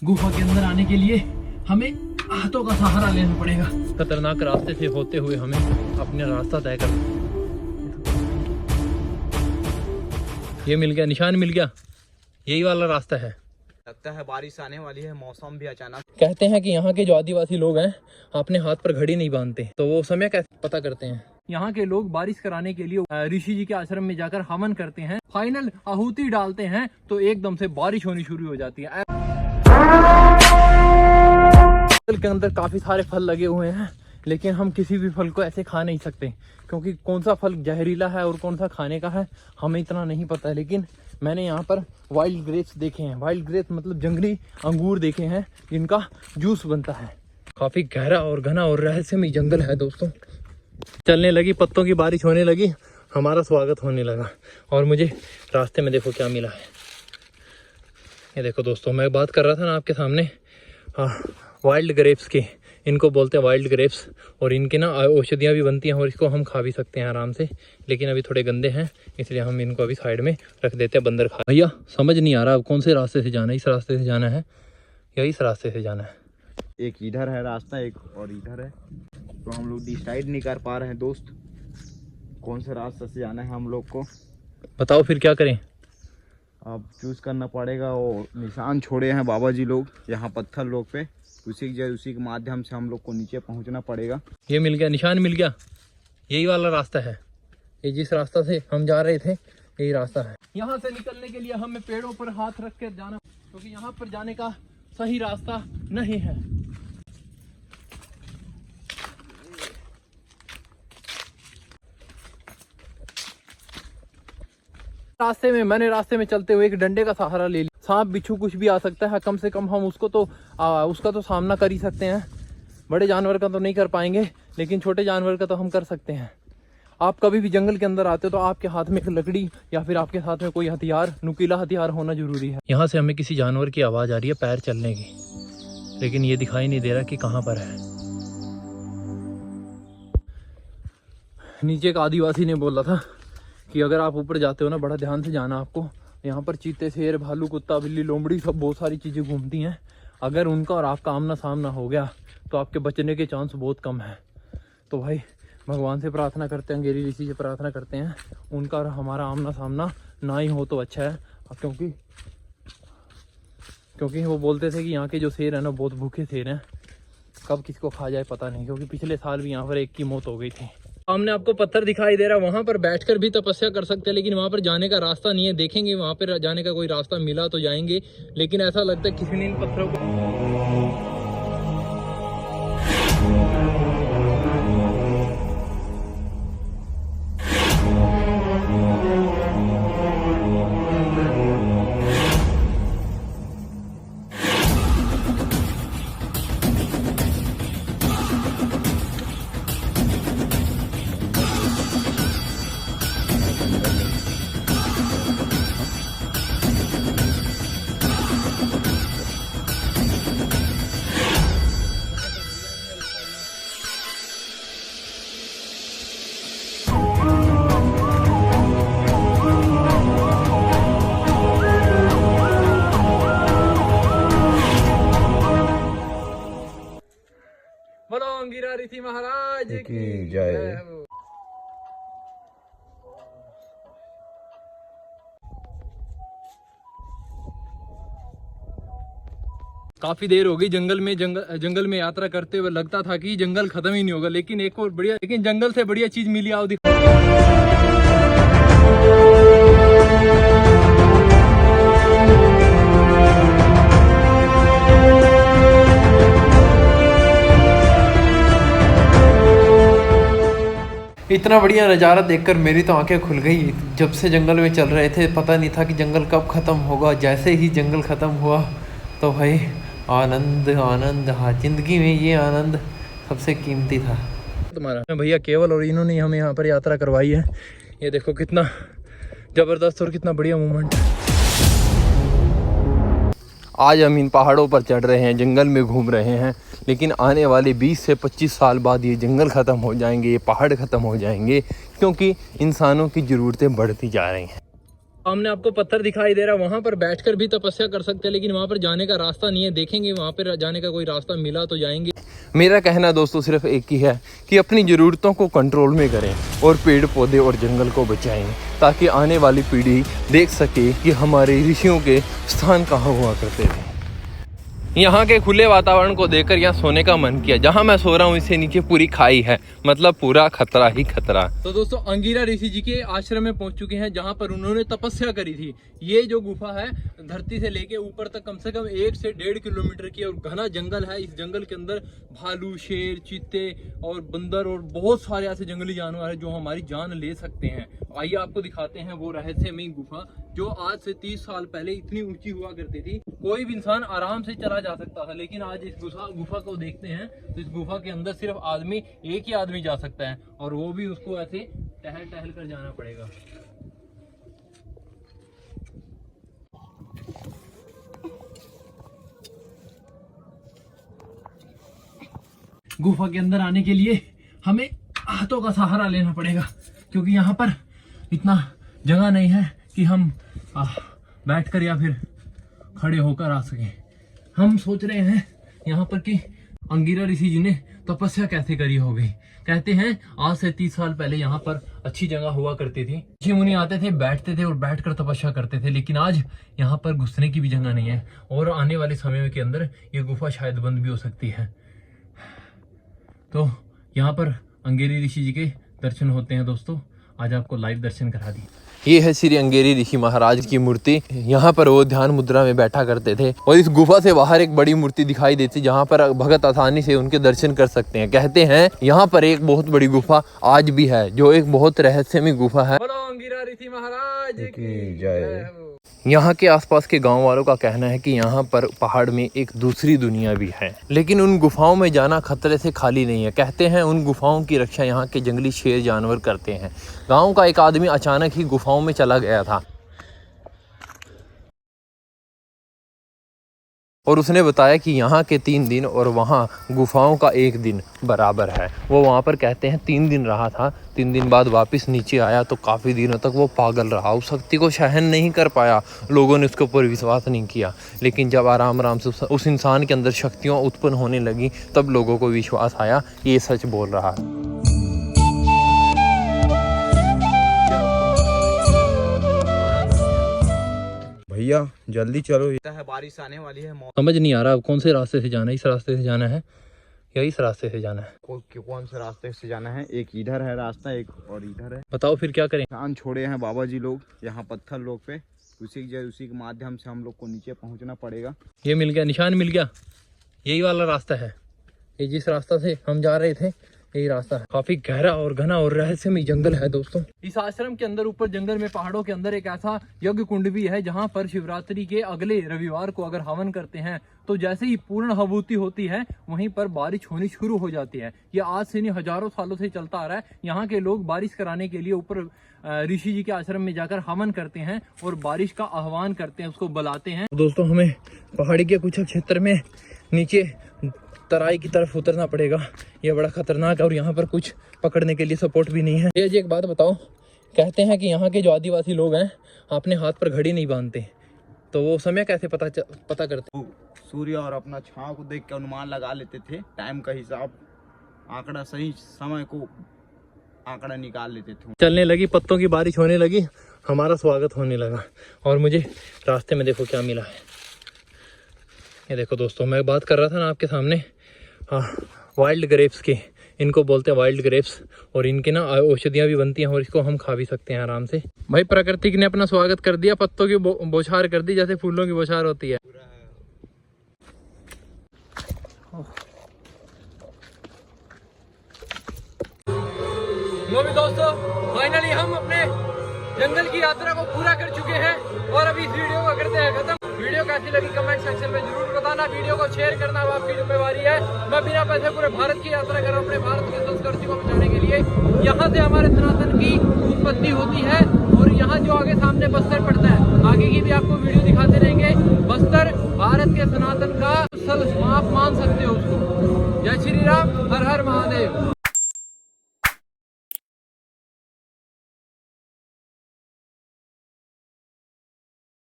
गुफा के अंदर आने के लिए हमें हाथों का सहारा लेना पड़ेगा। खतरनाक रास्ते से होते हुए हमें अपना रास्ता तय करना। ये मिल गया, निशान मिल गया, यही वाला रास्ता है। लगता है बारिश आने वाली है, मौसम भी अचानक। कहते हैं कि यहाँ के जो आदिवासी लोग हैं अपने हाथ पर घड़ी नहीं बांधते, तो वो समय कैसे पता करते हैं? यहाँ के लोग बारिश कराने के लिए ऋषि जी के आश्रम में जाकर हवन करते हैं, फाइनल आहुति डालते हैं, तो एकदम से बारिश होनी शुरू हो जाती है। फल के अंदर काफी सारे फल लगे हुए हैं, लेकिन हम किसी भी फल को ऐसे खा नहीं सकते, क्योंकि कौन सा फल जहरीला है और कौन सा खाने का है हमें इतना नहीं पता है। लेकिन मैंने यहाँ पर वाइल्ड ग्रेप्स देखे हैं। वाइल्ड ग्रेप्स मतलब जंगली अंगूर देखे हैं, जिनका जूस बनता है। काफी गहरा और घना और रहस्यमय जंगल है दोस्तों। चलने लगी, पत्तों की बारिश होने लगी, हमारा स्वागत होने लगा। और मुझे रास्ते में देखो क्या मिला है। ये देखो दोस्तों, मैं बात कर रहा था ना आपके सामने वाइल्ड ग्रेप्स की, इनको बोलते हैं वाइल्ड ग्रेप्स। और इनकी ना औषधियाँ भी बनती हैं और इसको हम खा भी सकते हैं आराम से, लेकिन अभी थोड़े गंदे हैं, इसलिए हम इनको अभी साइड में रख देते हैं, बंदर खा। भैया समझ नहीं आ रहा अब कौन से रास्ते से जाना है। इस रास्ते से जाना है या इस रास्ते से जाना है? एक इधर है रास्ता, एक और इधर है, तो हम लोग डिसाइड नहीं कर पा रहे हैं दोस्त कौन से रास्ते से जाना है हम लोग को। बताओ फिर क्या करें? अब चूज करना पड़ेगा। और निशान छोड़े हैं बाबा जी लोग यहाँ पत्थर लोग पे, उसी के माध्यम से हम लोग को नीचे पहुंचना पड़ेगा। ये मिल गया, निशान मिल गया, यही वाला रास्ता है। ये जिस रास्ता से हम जा रहे थे यही रास्ता है। यहाँ से निकलने के लिए हमें पेड़ों पर हाथ रख कर जाना, क्योंकि यहाँ पर जाने का सही रास्ता नहीं है। मैंने रास्ते में चलते हुए एक डंडे का सहारा ले लिया। सांप बिच्छू कुछ भी आ सकता है, कम से कम हम उसका तो सामना कर ही सकते हैं। बड़े जानवर का तो नहीं कर पाएंगे, लेकिन छोटे जानवर का तो हम कर सकते हैं। आप कभी भी जंगल के अंदर आते हो तो आपके हाथ में एक लकड़ी या फिर आपके साथ में कोई हथियार, नुकीला हथियार होना जरूरी है। यहाँ से हमें किसी जानवर की आवाज आ रही है पैर चलने की, लेकिन ये दिखाई नहीं दे रहा कि कहाँ पर है। नीचे एक आदिवासी ने बोला था कि अगर आप ऊपर जाते हो ना, बड़ा ध्यान से जाना आपको। यहाँ पर चीते, शेर, भालू, कुत्ता, बिल्ली, लोमड़ी, सब बहुत सारी चीज़ें घूमती हैं। अगर उनका और आपका आमना सामना हो गया तो आपके बचने के चांस बहुत कम है। तो भाई भगवान से प्रार्थना करते हैं, अंगेरी ऋषि से प्रार्थना करते हैं, उनका और हमारा आमना सामना ना ही हो तो अच्छा है। क्योंकि वो बोलते थे कि यहाँ के जो शेर है ना बहुत भूखे शेर हैं, कब किसको खा जाए पता नहीं। क्योंकि पिछले साल भी यहाँ पर एक की मौत हो गई थी। सामने आपको पत्थर दिखाई दे रहा है, वहाँ पर बैठकर भी तपस्या कर सकते हैं, लेकिन वहाँ पर जाने का रास्ता नहीं है। देखेंगे वहाँ पर जाने का कोई रास्ता मिला तो जाएंगे, लेकिन ऐसा लगता है किसी ने इन पत्थरों को गिरा ऋषि महाराज की जय। काफी देर हो गई जंगल में यात्रा करते हुए। लगता था कि जंगल खत्म ही नहीं होगा, लेकिन एक और बढ़िया, लेकिन जंगल से बढ़िया चीज मिली। आओ दिखा। इतना बढ़िया नज़ारा देखकर मेरी तो आंखें खुल गई। जब से जंगल में चल रहे थे पता नहीं था कि जंगल कब ख़त्म होगा। जैसे ही जंगल ख़त्म हुआ तो भाई आनंद आनंद। हाँ, ज़िंदगी में ये आनंद सबसे कीमती था। तुम्हारा भैया केवल और इन्होंने हमें यहाँ पर यात्रा करवाई है। ये देखो कितना ज़बरदस्त और कितना बढ़िया मूवमेंट। आज हम इन पहाड़ों पर चढ़ रहे हैं, जंगल में घूम रहे हैं, लेकिन आने वाले 20 से 25 साल बाद ये जंगल ख़त्म हो जाएंगे, ये पहाड़ ख़त्म हो जाएंगे, क्योंकि इंसानों की ज़रूरतें बढ़ती जा रही हैं। सामने आपको पत्थर दिखाई दे रहा है, वहां पर बैठकर भी तपस्या कर सकते हैं, लेकिन वहां पर जाने का रास्ता नहीं है। देखेंगे वहां पर जाने का कोई रास्ता मिला तो जाएंगे। मेरा कहना दोस्तों सिर्फ एक ही है कि अपनी ज़रूरतों को कंट्रोल में करें और पेड़ पौधे और जंगल को बचाएं, ताकि आने वाली पीढ़ी देख सके कि हमारे ऋषियों के स्थान कहाँ हुआ करते थे। यहाँ के खुले वातावरण को देखकर यहाँ सोने का मन किया। जहाँ मैं सो रहा हूँ इससे नीचे पूरी खाई है, मतलब पूरा खतरा ही खतरा। तो दोस्तों अंगिरा ऋषि जी के आश्रम में पहुँच चुके हैं, जहाँ पर उन्होंने तपस्या करी थी। ये जो गुफा है धरती से लेके ऊपर तक कम से कम 1 से 1.5 किलोमीटर की और घना जंगल है। इस जंगल के अंदर भालू, शेर, चीते और बंदर और बहुत सारे ऐसे जंगली जानवर हैं जो हमारी जान ले सकते हैं। आइए आपको दिखाते हैं वो रहस्यमयी गुफा जो आज से 30 साल पहले इतनी ऊंची हुआ करती थी, कोई भी इंसान आराम से चला जा सकता था। लेकिन आज इस गुफा को देखते हैं तो इस गुफा के अंदर सिर्फ एक ही आदमी जा सकता है, और वो भी उसको ऐसे टहल टहल कर जाना पड़ेगा। गुफा के अंदर आने के लिए हमें हाथों का सहारा लेना पड़ेगा, क्योंकि यहाँ पर इतना जगह नहीं है कि हम बैठकर या फिर खड़े होकर आ सकें। हम सोच रहे हैं यहाँ पर कि अंगिरा ऋषि जी ने तपस्या कैसे करी होगी। कहते हैं आज से 30 साल पहले यहाँ पर अच्छी जगह हुआ करती थी, ऋषि मुनि आते थे, बैठते थे और बैठकर तपस्या करते थे। लेकिन आज यहाँ पर घुसने की भी जगह नहीं है, और आने वाले समय के अंदर ये गुफा शायद बंद भी हो सकती है। तो यहाँ पर अंगिरा ऋषि जी के दर्शन होते हैं दोस्तों। आज आपको लाइव दर्शन करा दी। ये है श्री अंगिरा ऋषि महाराज की मूर्ति। यहाँ पर वो ध्यान मुद्रा में बैठा करते थे, और इस गुफा से बाहर एक बड़ी मूर्ति दिखाई देती जहाँ पर भगत आसानी से उनके दर्शन कर सकते हैं। कहते हैं यहाँ पर एक बहुत बड़ी गुफा आज भी है, जो एक बहुत रहस्यमय गुफा है। बोलो अंगिरा ऋषि महाराज की जय। यहाँ के आसपास के गांव वालों का कहना है कि यहाँ पर पहाड़ में एक दूसरी दुनिया भी है, लेकिन उन गुफाओं में जाना खतरे से खाली नहीं है। कहते हैं उन गुफाओं की रक्षा यहाँ के जंगली शेर जानवर करते हैं। गांव का एक आदमी अचानक ही गुफाओं में चला गया था, और उसने बताया कि यहाँ के 3 दिन और वहाँ गुफाओं का 1 दिन बराबर है। वो वहाँ पर कहते हैं 3 दिन रहा था, 3 दिन बाद वापस नीचे आया तो काफ़ी दिनों तक वो पागल रहा, उस शक्ति को सहन नहीं कर पाया। लोगों ने उसके ऊपर विश्वास नहीं किया, लेकिन जब आराम आराम से उस इंसान के अंदर शक्तियाँ उत्पन्न होने लगी, तब लोगों को विश्वास आया कि ये सच बोल रहा है। भैया जल्दी चलो, है बारिश आने वाली है। समझ नहीं आ रहा अब कौन से रास्ते से जाना है। इस रास्ते से जाना है या इस रास्ते से जाना है? कौन से रास्ते से जाना है? एक इधर है रास्ता, एक और इधर है। बताओ फिर क्या करें। निशान छोड़े हैं बाबा जी लोग यहाँ पत्थर लोग पे, उसी के माध्यम से हम लोग को नीचे पहुँचना पड़ेगा। ये मिल गया, निशान मिल गया। यही वाला रास्ता है, ये जिस रास्ता से हम जा रहे थे यही रास्ता है। काफी गहरा और घना और रहस्यमय जंगल है दोस्तों। इस आश्रम के अंदर ऊपर जंगल में पहाड़ों के अंदर एक ऐसा यज्ञ कुंड भी है, जहाँ पर शिवरात्रि के अगले रविवार को अगर हवन करते हैं तो जैसे ही पूर्ण आहुति होती है वहीं पर बारिश होनी शुरू हो जाती है। ये आज से नहीं हजारों सालों से चलता आ रहा है। यहाँ के लोग बारिश कराने के लिए ऊपर ऋषि जी के आश्रम में जाकर हवन करते हैं और बारिश का आह्वान करते हैं, उसको बुलाते हैं। दोस्तों हमें पहाड़ी के कुछ क्षेत्र में नीचे तराई की तरफ उतरना पड़ेगा। ये बड़ा खतरनाक है और यहाँ पर कुछ पकड़ने के लिए सपोर्ट भी नहीं है। ये जी एक बात बताओ, कहते हैं कि यहाँ के जो आदिवासी लोग हैं अपने हाथ पर घड़ी नहीं बांधते, तो वो समय कैसे पता करते? सूर्य और अपना छांव को देख के अनुमान लगा लेते थे, टाइम का हिसाब, आंकड़ा, सही समय को आंकड़ा निकाल लेते थे। चलने लगी, पत्तों की बारिश होने लगी, हमारा स्वागत होने लगा, और मुझे रास्ते में देखो क्या मिला है। ये देखो दोस्तों, मैं बात कर रहा था ना आपके सामने वाइल्ड ग्रेप्स की, इनको बोलते हैं वाइल्ड ग्रेप्स, और इनकी ना औषधियाँ भी बनती हैं और इसको हम खा भी सकते हैं आराम से। भाई प्रकृति ने अपना स्वागत कर दिया, पत्तों की बौछार कर दी जैसे फूलों की बौछार होती है। लो भी दोस्तों, फाइनली हम अपने जंगल की यात्रा को पूरा कर चुके हैं और अभी इस वीडियो को करते हैं खत्म। वीडियो कैसी लगी कमेंट सेक्शन में जरूर बताना। वीडियो को शेयर करना अब आपकी जिम्मेवारी है। मैं बिना पैसे पूरे भारत की यात्रा कर रहा हूँ अपने भारत की संस्कृति को बचाने के लिए। यहाँ से हमारे सनातन की उत्पत्ति होती है और यहाँ जो आगे सामने बस्तर पड़ता है, आगे की भी आपको वीडियो दिखाते रहेंगे। बस्तर भारत के सनातन का स्थल, आप मान सकते हो उसको। जय श्री राम, हर हर महादेव।